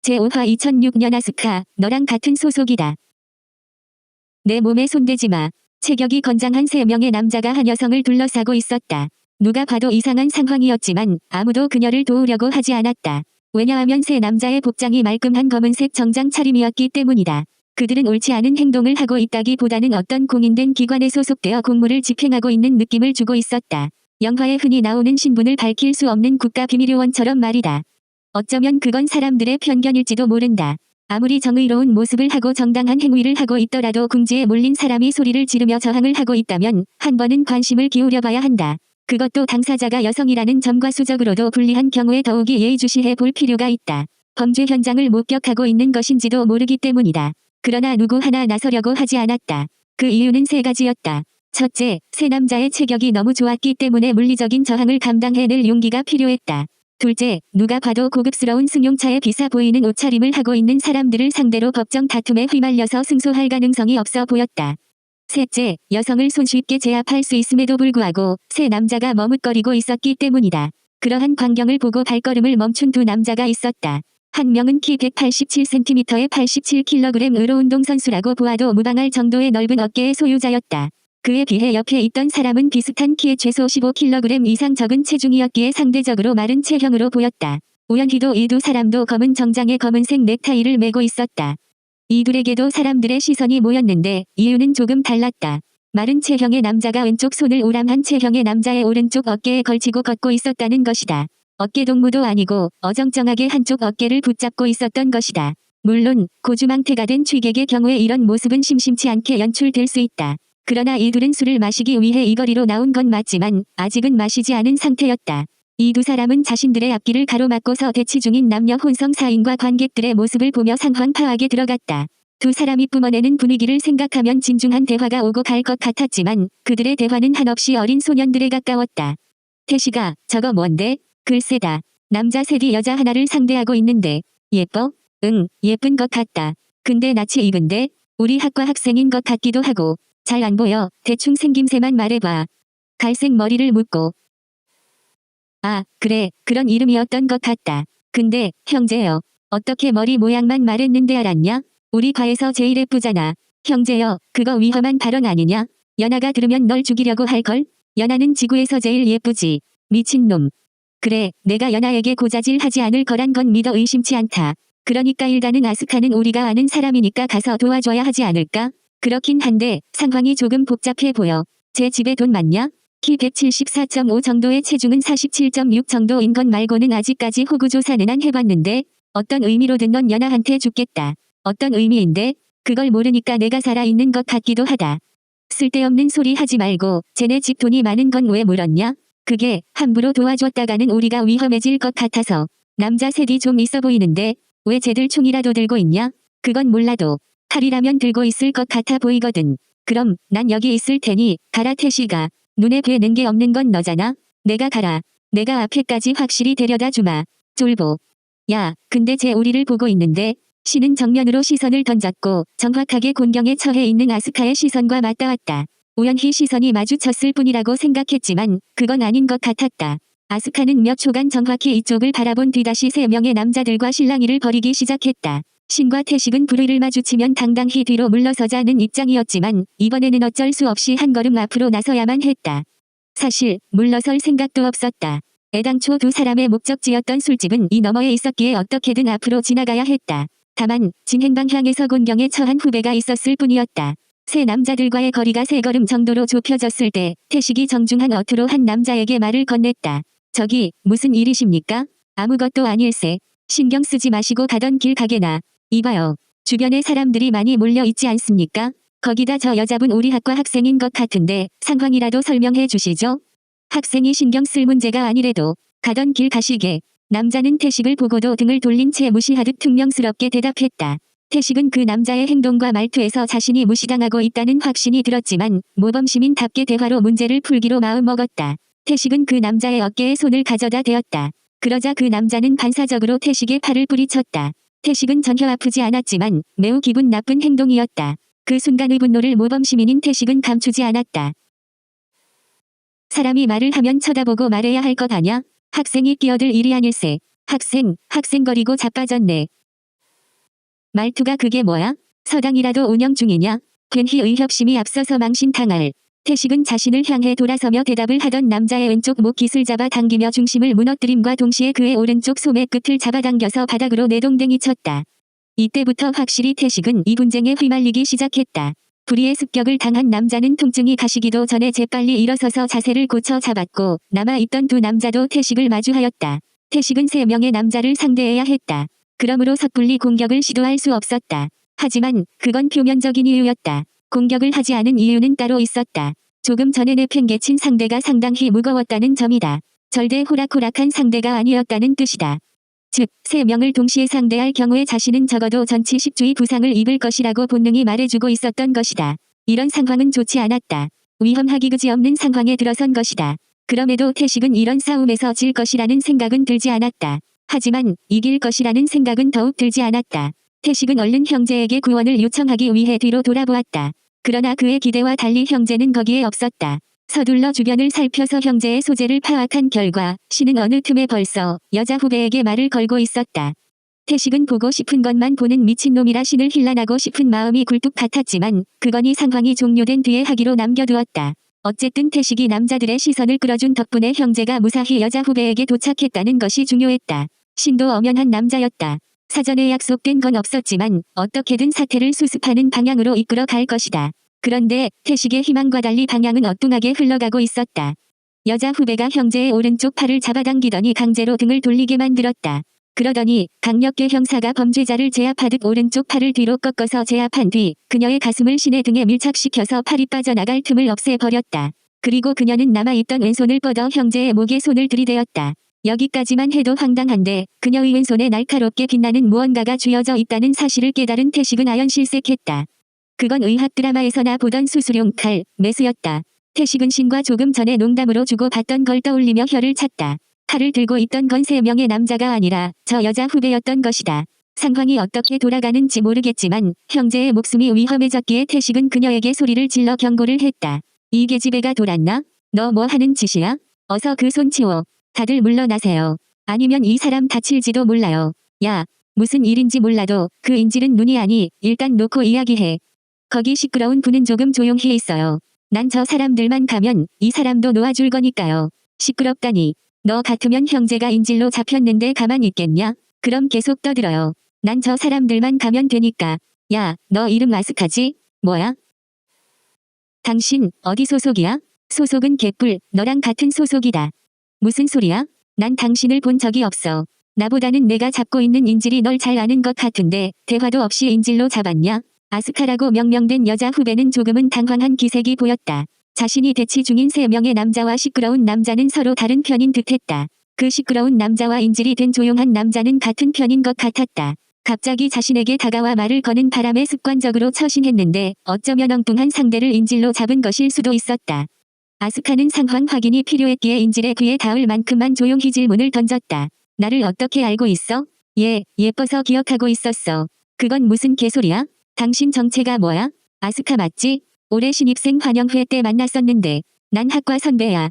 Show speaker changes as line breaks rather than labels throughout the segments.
제5화 2006년 아스카, 너랑 같은 소속이다. 내 몸에 손대지 마. 체격이 건장한 3명의 남자가 한 여성을 둘러싸고 있었다. 누가 봐도 이상한 상황이었지만 아무도 그녀를 도우려고 하지 않았다. 왜냐하면 3 남자의 복장이 말끔한 검은색 정장 차림이었기 때문이다. 그들은 옳지 않은 행동을 하고 있다기보다는 어떤 공인된 기관에 소속되어 공무를 집행하고 있는 느낌을 주고 있었다. 영화에 흔히 나오는 신분을 밝힐 수 없는 국가비밀요원처럼 말이다. 어쩌면 그건 사람들의 편견일지도 모른다. 아무리 정의로운 모습을 하고 정당한 행위를 하고 있더라도 궁지에 몰린 사람이 소리를 지르며 저항을 하고 있다면 한 번은 관심을 기울여 봐야 한다. 그것도 당사자가 여성이라는 점과 수적으로도 불리한 경우에 더욱이 예의주시해 볼 필요가 있다. 범죄 현장을 목격하고 있는 것인지도 모르기 때문이다. 그러나 누구 하나 나서려고 하지 않았다. 그 이유는 3가지였다. 첫째, 3 남자의 체격이 너무 좋았기 때문에 물리적인 저항을 감당해낼 용기가 필요했다. 둘째, 누가 봐도 고급스러운 승용차에 비싸 보이는 옷차림을 하고 있는 사람들을 상대로 법정 다툼에 휘말려서 승소할 가능성이 없어 보였다. 셋째, 여성을 손쉽게 제압할 수 있음에도 불구하고 3 남자가 머뭇거리고 있었기 때문이다. 그러한 광경을 보고 발걸음을 멈춘 2 남자가 있었다. 한 명은 키 187cm에 87kg으로 운동선수라고 보아도 무방할 정도의 넓은 어깨의 소유자였다. 그에 비해 옆에 있던 사람은 비슷한 키에 최소 15kg 이상 적은 체중이었기에 상대적으로 마른 체형으로 보였다. 우연히도 이 2 사람도 검은 정장에 검은색 넥타이를 메고 있었다. 이 둘에게도 사람들의 시선이 모였는데 이유는 조금 달랐다. 마른 체형의 남자가 왼쪽 손을 우람한 체형의 남자의 오른쪽 어깨에 걸치고 걷고 있었다는 것이다. 어깨 동무도 아니고 어정쩡하게 한쪽 어깨를 붙잡고 있었던 것이다. 물론 고주망태가 된 취객의 경우에 이런 모습은 심심치 않게 연출될 수 있다. 그러나 이 둘은 술을 마시기 위해 이 거리로 나온 건 맞지만 아직은 마시지 않은 상태였다. 이 2 사람은 자신들의 앞길을 가로막고서 대치 중인 남녀 혼성 사인과 관객들의 모습을 보며 상황 파악에 들어갔다. 2 사람이 뿜어내는 분위기를 생각하면 진중한 대화가 오고 갈 것 같았지만 그들의 대화는 한없이 어린 소년들에 가까웠다. 태시가, 저거 뭔데? 글쎄다. 남자 셋이 여자 하나를 상대하고 있는데. 예뻐? 응, 예쁜 것 같다. 근데 낯이 익은데? 우리 학과 학생인 것 같기도 하고. 잘 안 보여. 대충 생김새만 말해봐. 갈색 머리를 묶고. 아, 그래. 그런 이름이었던 것 같다. 근데 형제여. 어떻게 머리 모양만 말했는데 알았냐? 우리 과에서 제일 예쁘잖아. 형제여. 그거 위험한 발언 아니냐? 연아가 들으면 널 죽이려고 할걸? 연아는 지구에서 제일 예쁘지. 미친놈. 그래. 내가 연아에게 고자질 하지 않을 거란 건 믿어 의심치 않다. 그러니까 일단은 아스카는 우리가 아는 사람이니까 가서 도와줘야 하지 않을까? 그렇긴 한데 상황이 조금 복잡해 보여. 제 집에 돈 많냐? 키 174.5 정도의 체중은 47.6 정도인 것 말고는 아직까지 호구조사는 안 해봤는데 어떤 의미로든 넌 연아한테 죽겠다. 어떤 의미인데? 그걸 모르니까 내가 살아있는 것 같기도 하다. 쓸데없는 소리 하지 말고 쟤네 집 돈이 많은 건 왜 물었냐? 그게 함부로 도와줬다가는 우리가 위험해질 것 같아서. 남자 셋이 좀 있어 보이는데 왜 쟤들 총이라도 들고 있냐? 그건 몰라도 칼이라면 들고 있을 것 같아 보이거든. 그럼 난 여기 있을 테니 가라 태시가. 눈에 뵈는 게 없는 건 너잖아. 내가 가라. 내가 앞에까지 확실히 데려다 주마. 쫄보. 야, 근데 쟤 우리를 보고 있는데. 신은 정면으로 시선을 던졌고 정확하게 곤경에 처해 있는 아스카의 시선과 맞닿았다. 우연히 시선이 마주쳤을 뿐이라고 생각했지만 그건 아닌 것 같았다. 아스카는 몇 초간 정확히 이쪽을 바라본 뒤 다시 3명의 남자들과 실랑이를 벌이기 시작했다. 신과 태식은 불의를 마주치면 당당히 뒤로 물러서자는 입장이었지만 이번에는 어쩔 수 없이 한 걸음 앞으로 나서야만 했다. 사실 물러설 생각도 없었다. 애당초 2 사람의 목적지였던 술집은 이 너머에 있었기에 어떻게든 앞으로 지나가야 했다. 다만 진행 방향에서 곤경에 처한 후배가 있었을 뿐이었다. 3 남자들과의 거리가 3걸음 정도로 좁혀졌을 때 태식이 정중한 어투로 한 남자에게 말을 건넸다. 저기 무슨 일이십니까? 아무것도 아닐세. 신경 쓰지 마시고 가던 길 가게나. 이봐요. 주변에 사람들이 많이 몰려 있지 않습니까? 거기다 저 여자분 우리 학과 학생인 것 같은데 상황이라도 설명해 주시죠. 학생이 신경 쓸 문제가 아니래도 가던 길 가시게. 남자는 태식을 보고도 등을 돌린 채 무시하듯 퉁명스럽게 대답했다. 태식은 그 남자의 행동과 말투에서 자신이 무시당하고 있다는 확신이 들었지만 모범시민답게 대화로 문제를 풀기로 마음먹었다. 태식은 그 남자의 어깨에 손을 가져다 대었다. 그러자 그 남자는 반사적으로 태식의 팔을 뿌리쳤다. 태식은 전혀 아프지 않았지만 매우 기분 나쁜 행동이었다. 그 순간의 분노를 모범시민인 태식은 감추지 않았다. 사람이 말을 하면 쳐다보고 말해야 할 것 아냐? 학생이 끼어들 일이 아닐세. 학생거리고 자빠졌네. 말투가 그게 뭐야? 서당이라도 운영 중이냐? 괜히 의협심이 앞서서 망신당할. 태식은 자신을 향해 돌아서며 대답을 하던 남자의 왼쪽 목 깃을 잡아 당기며 중심을 무너뜨림과 동시에 그의 오른쪽 소매 끝을 잡아당겨서 바닥으로 내동댕이 쳤다. 이때부터 확실히 태식은 이 분쟁에 휘말리기 시작했다. 불의의 습격을 당한 남자는 통증이 가시기도 전에 재빨리 일어서서 자세를 고쳐 잡았고 남아있던 두 남자도 태식을 마주하였다. 태식은 3명의 남자를 상대해야 했다. 그러므로 섣불리 공격을 시도할 수 없었다. 하지만 그건 표면적인 이유였다. 공격을 하지 않은 이유는 따로 있었다. 조금 전에 내팽개친 상대가 상당히 무거웠다는 점이다. 절대 호락호락한 상대가 아니었다는 뜻이다. 즉, 3명을 동시에 상대할 경우에 자신은 적어도 전치 10주의 부상을 입을 것이라고 본능이 말해주고 있었던 것이다. 이런 상황은 좋지 않았다. 위험하기 그지없는 상황에 들어선 것이다. 그럼에도 태식은 이런 싸움에서 질 것이라는 생각은 들지 않았다. 하지만 이길 것이라는 생각은 더욱 들지 않았다. 태식은 얼른 형제에게 구원을 요청하기 위해 뒤로 돌아보았다. 그러나 그의 기대와 달리 형제는 거기에 없었다. 서둘러 주변을 살펴서 형제의 소재를 파악한 결과 신은 어느 틈에 벌써 여자 후배에게 말을 걸고 있었다. 태식은 보고 싶은 것만 보는 미친놈이라 신을 힐난하고 싶은 마음이 굴뚝 같았지만 그건 이 상황이 종료된 뒤에 하기로 남겨두었다. 어쨌든 태식이 남자들의 시선을 끌어준 덕분에 형제가 무사히 여자 후배에게 도착했다는 것이 중요했다. 신도 엄연한 남자였다. 사전에 약속된 건 없었지만 어떻게든 사태를 수습하는 방향으로 이끌어 갈 것이다. 그런데 태식의 희망과 달리 방향은 엇뚱하게 흘러가고 있었다. 여자 후배가 형제의 오른쪽 팔을 잡아당기더니 강제로 등을 돌리게 만들었다. 그러더니 강력계 형사가 범죄자를 제압하듯 오른쪽 팔을 뒤로 꺾어서 제압한 뒤 그녀의 가슴을 신의 등에 밀착시켜서 팔이 빠져나갈 틈을 없애버렸다. 그리고 그녀는 남아있던 왼손을 뻗어 형제의 목에 손을 들이대었다. 여기까지만 해도 황당한데 그녀의 왼손에 날카롭게 빛나는 무언가가 쥐어져 있다는 사실을 깨달은 태식은 아연실색했다. 그건 의학 드라마에서나 보던 수술용 칼, 메스였다. 태식은 신과 조금 전에 농담으로 주고받던 걸 떠올리며 혀를 찼다. 칼을 들고 있던 건 3명의 남자가 아니라 저 여자 후배였던 것이다. 상황이 어떻게 돌아가는지 모르겠지만 형제의 목숨이 위험해졌기에 태식은 그녀에게 소리를 질러 경고를 했다. 이 계집애가 돌았나? 너 뭐 하는 짓이야? 어서 그 손 치워. 다들 물러나세요. 아니면 이 사람 다칠지도 몰라요. 야, 무슨 일인지 몰라도 그 인질은 눈이 아니 일단 놓고 이야기해. 거기 시끄러운 분은 조금 조용히 있어요. 난 저 사람들만 가면 이 사람도 놓아줄 거니까요. 시끄럽다니. 너 같으면 형제가 인질로 잡혔는데 가만 있겠냐? 그럼 계속 떠들어요. 난 저 사람들만 가면 되니까. 야, 너 이름 아스카지? 뭐야? 당신 어디 소속이야? 소속은 개뿔, 너랑 같은 소속이다. 무슨 소리야? 난 당신을 본 적이 없어. 나보다는 내가 잡고 있는 인질이 널 잘 아는 것 같은데 대화도 없이 인질로 잡았냐? 아스카라고 명명된 여자 후배는 조금은 당황한 기색이 보였다. 자신이 대치 중인 3명의 남자와 시끄러운 남자는 서로 다른 편인 듯했다. 그 시끄러운 남자와 인질이 된 조용한 남자는 같은 편인 것 같았다. 갑자기 자신에게 다가와 말을 거는 바람에 습관적으로 처신했는데 어쩌면 엉뚱한 상대를 인질로 잡은 것일 수도 있었다. 아스카는 상황 확인이 필요했기에 인질의 귀에 닿을 만큼만 조용히 질문을 던졌다. 나를 어떻게 알고 있어? 예뻐서 기억하고 있었어. 그건 무슨 개소리야? 당신 정체가 뭐야? 아스카 맞지? 올해 신입생 환영회 때 만났었는데. 난 학과 선배야.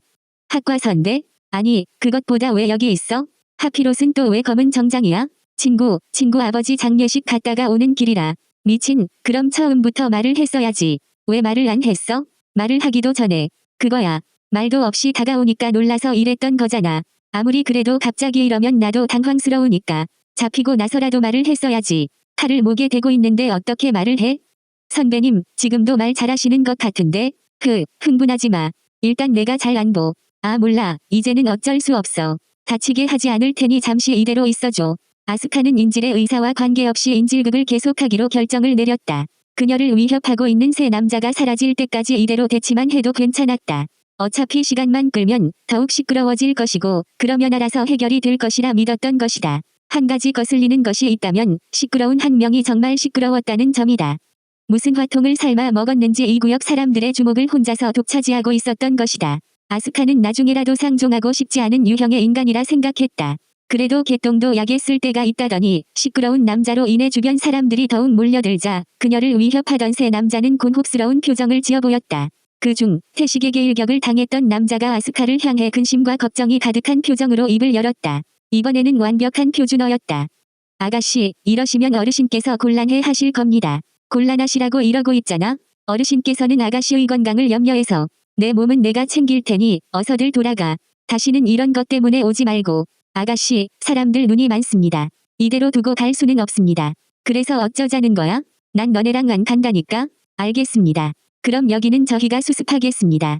학과 선배? 아니, 그것보다 왜 여기 있어? 하필옷은 또 왜 검은 정장이야? 친구 아버지 장례식 갔다가 오는 길이라. 미친, 그럼 처음부터 말을 했어야지. 왜 말을 안 했어? 말을 하기도 전에. 그거야. 말도 없이 다가오니까 놀라서 이랬던 거잖아. 아무리 그래도 갑자기 이러면 나도 당황스러우니까. 잡히고 나서라도 말을 했어야지. 칼을 목에 대고 있는데 어떻게 말을 해? 선배님, 지금도 말 잘하시는 것 같은데? 흥분하지 마. 일단 내가 잘 안 보. 아 몰라. 이제는 어쩔 수 없어. 다치게 하지 않을 테니 잠시 이대로 있어줘. 아스카는 인질의 의사와 관계없이 인질극을 계속하기로 결정을 내렸다. 그녀를 위협하고 있는 3 남자가 사라질 때까지 이대로 대치만 해도 괜찮았다. 어차피 시간만 끌면 더욱 시끄러워질 것이고 그러면 알아서 해결이 될 것이라 믿었던 것이다. 한 가지 거슬리는 것이 있다면 시끄러운 한 명이 정말 시끄러웠다는 점이다. 무슨 화통을 삶아 먹었는지 이 구역 사람들의 주목을 혼자서 독차지하고 있었던 것이다. 아스카는 나중에라도 상종하고 싶지 않은 유형의 인간이라 생각했다. 그래도 개똥도 약에 쓸 때가 있다더니 시끄러운 남자로 인해 주변 사람들이 더욱 몰려들자 그녀를 위협하던 3 남자는 곤혹스러운 표정을 지어 보였다. 그중 태식에게 일격을 당했던 남자가 아스카를 향해 근심과 걱정이 가득한 표정으로 입을 열었다. 이번에는 완벽한 표준어였다. 아가씨, 이러시면 어르신께서 곤란해 하실 겁니다. 곤란하시라고 이러고 있잖아. 어르신께서는 아가씨의 건강을 염려해서 내 몸은 내가 챙길 테니 어서들 돌아가. 다시는 이런 것 때문에 오지 말고. 아가씨, 사람들 눈이 많습니다. 이대로 두고 갈 수는 없습니다. 그래서 어쩌자는 거야? 난 너네랑 안 간다니까? 알겠습니다. 그럼 여기는 저희가 수습하겠습니다.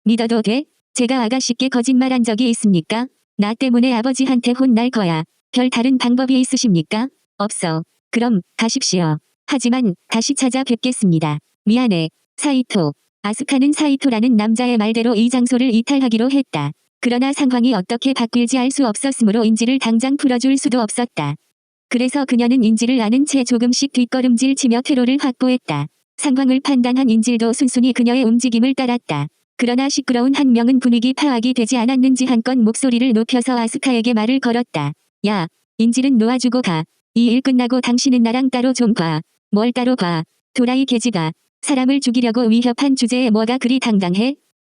믿어도 돼? 제가 아가씨께 거짓말한 적이 있습니까? 나 때문에 아버지한테 혼날 거야. 별 다른 방법이 있으십니까? 없어. 그럼 가십시오. 하지만 다시 찾아뵙겠습니다. 미안해. 사이토. 아스카는 사이토라는 남자의 말대로 이 장소를 이탈하기로 했다. 그러나 상황이 어떻게 바뀔지 알 수 없었으므로 인지를 당장 풀어줄 수도 없었다. 그래서 그녀는 인지를 아는 채 조금씩 뒷걸음질 치며 퇴로를 확보했다. 상황을 판단한 인질도 순순히 그녀의 움직임을 따랐다. 그러나 시끄러운 한 명은 분위기 파악이 되지 않았는지 한껏 목소리를 높여서 아스카에게 말을 걸었다. 야, 인질은 놓아주고 가. 이 일 끝나고 당신은 나랑 따로 좀 봐. 뭘 따로 봐. 도라이 계집아. 사람을 죽이려고 위협한 주제에 뭐가 그리 당당해?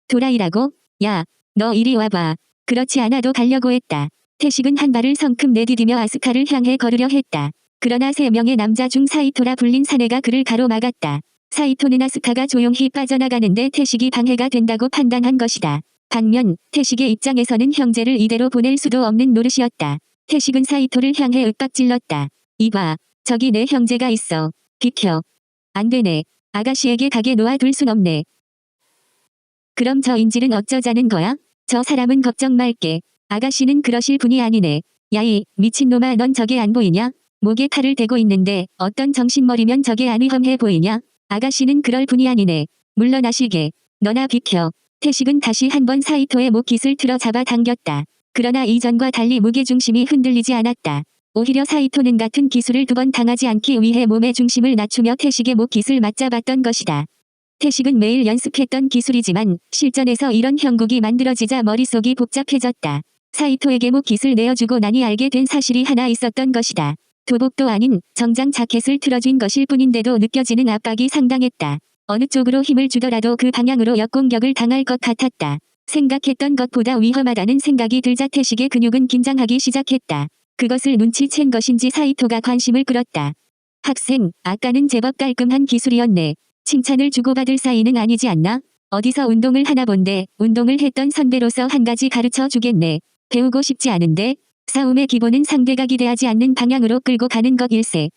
도라이라고? 야, 너 이리 와봐. 그렇지 않아도 가려고 했다. 태식은 한 발을 성큼 내디디며 아스카를 향해 걸으려 했다. 그러나 3명의 남자 중 사이토라 불린 사내가 그를 가로막았다. 사이토는 아스카가 조용히 빠져나가는데 태식이 방해가 된다고 판단한 것이다. 반면 태식의 입장에서는 형제를 이대로 보낼 수도 없는 노릇이었다. 태식은 사이토를 향해 윽박질렀다. 이봐, 저기 내 형제가 있어. 비켜. 안 되네. 아가씨에게 가게 놓아둘 순 없네. 그럼 저 인질은 어쩌자는 거야? 저 사람은 걱정 말게. 아가씨는 그러실 분이 아니네. 야이, 미친놈아, 넌 저게 안 보이냐? 목에 칼을 대고 있는데 어떤 정신머리면 저게 안 위험해 보이냐? 아가씨는 그럴 분이 아니네. 물러나시게. 너나 비켜. 태식은 다시 한번 사이토의 목깃을 틀어 잡아 당겼다. 그러나 이전과 달리 무게중심이 흔들리지 않았다. 오히려 사이토는 같은 기술을 2번 당하지 않기 위해 몸의 중심을 낮추며 태식의 목깃을 맞잡았던 것이다. 태식은 매일 연습했던 기술이지만 실전에서 이런 형국이 만들어지자 머릿속이 복잡해졌다. 사이토에게 목깃을 내어주고 나니 알게 된 사실이 하나 있었던 것이다. 도복도 아닌 정장 자켓을 틀어준 것일 뿐인데도 느껴지는 압박이 상당했다. 어느 쪽으로 힘을 주더라도 그 방향으로 역공격을 당할 것 같았다. 생각했던 것보다 위험하다는 생각이 들자 태식의 근육은 긴장하기 시작했다. 그것을 눈치챈 것인지 사이토가 관심을 끌었다. 학생, 아까는 제법 깔끔한 기술이었네. 칭찬을 주고받을 사이는 아니지 않나? 어디서 운동을 하나 본데 운동을 했던 선배로서 한 가지 가르쳐 주겠네. 배우고 싶지 않은데? 싸움의 기본은 상대가 기대하지 않는 방향으로 끌고 가는 것일세.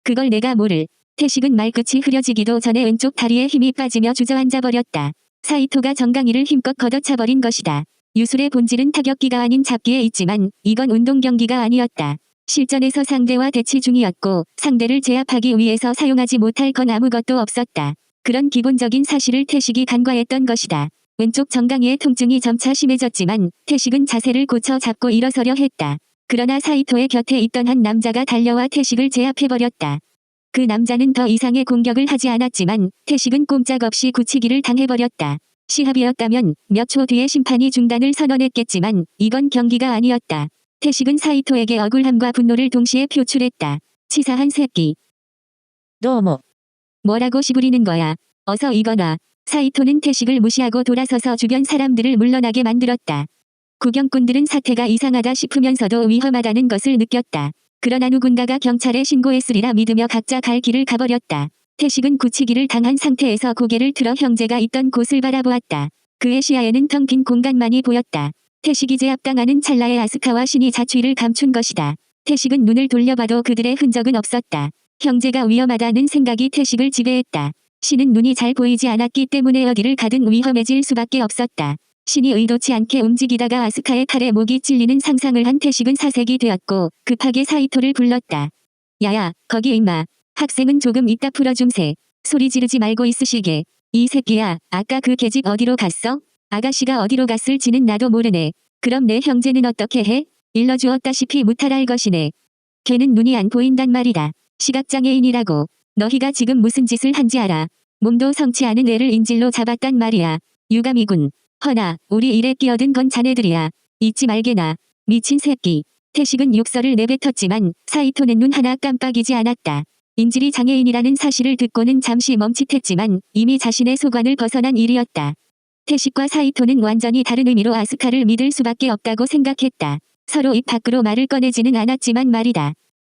그걸 내가 모를. 태식은 말끝이 흐려지기도 전에 왼쪽 다리에 힘이 빠지며 주저앉아 버렸다. 사이토가 정강이를 힘껏 걷어차버린 것이다. 유술의 본질은 타격기가 아닌 잡기에 있지만 이건 운동 경기가 아니었다. 실전에서 상대와 대치 중이었고 상대를 제압하기 위해서 사용하지 못할 건 아무것도 없었다. 그런 기본적인 사실을 태식이 간과했던 것이다. 왼쪽 정강이의 통증이 점차 심해졌지만 태식은 자세를 고쳐 잡고 일어서려 했다. 그러나 사이토의 곁에 있던 한 남자가 달려와 태식을 제압해버렸다. 그 남자는 더 이상의 공격을 하지 않았지만 태식은 꼼짝없이 굳히기를 당해버렸다. 시합이었다면 몇 초 뒤에 심판이 중단을 선언했겠지만 이건 경기가 아니었다. 태식은 사이토에게 억울함과 분노를 동시에 표출했다. 치사한 새끼. 뭐라고 시부리는 거야. 어서 이거나. 사이토는 태식을 무시하고 돌아서서 주변 사람들을 물러나게 만들었다. 구경꾼들은 사태가 이상하다 싶으면서도 위험하다는 것을 느꼈다. 그러나 누군가가 경찰에 신고했으리라 믿으며 각자 갈 길을 가버렸다. 태식은 굳히기를 당한 상태에서 고개를 들어 형제가 있던 곳을 바라보았다. 그의 시야에는 텅 빈 공간만이 보였다. 태식이 제압당하는 찰나에 아스카와 신이 자취를 감춘 것이다. 태식은 눈을 돌려봐도 그들의 흔적은 없었다. 형제가 위험하다는 생각이 태식을 지배했다. 신은 눈이 잘 보이지 않았기 때문에 어디를 가든 위험해질 수밖에 없었다. 신이 의도치 않게 움직이다가 아스카의 칼에 목이 찔리는 상상을 한 태식은 사색이 되었고 급하게 사이토를 불렀다. 야야, 거기 임마. 학생은 조금 이따 풀어줌세. 소리 지르지 말고 있으시게. 이 새끼야, 아까 그 계집 어디로 갔어? 아가씨가 어디로 갔을지는 나도 모르네. 그럼 내 형제는 어떻게 해? 일러주었다시피 무탈할 것이네. 걔는 눈이 안 보인단 말이다. 시각장애인이라고. 너희가 지금 무슨 짓을 한지 알아? 몸도 성치 않은 애를 인질로 잡았단 말이야. 유감이군. 허나 우리 일에 끼어든 건 자네들이야. 잊지 말게나. 미친 새끼. 태식은 욕설을 내뱉었지만 사이토는 눈 하나 깜빡이지 않았다. 인질이 장애인이라는 사실을 듣고는 잠시 멈칫했지만 이미 자신의 소관을 벗어난 일이었다. 태식과 사이토는 완전히 다른 의미로 아스카를 믿을 수밖에 없다고 생각했다. 서로 입 밖으로 말을 꺼내지는 않았지만 말이다.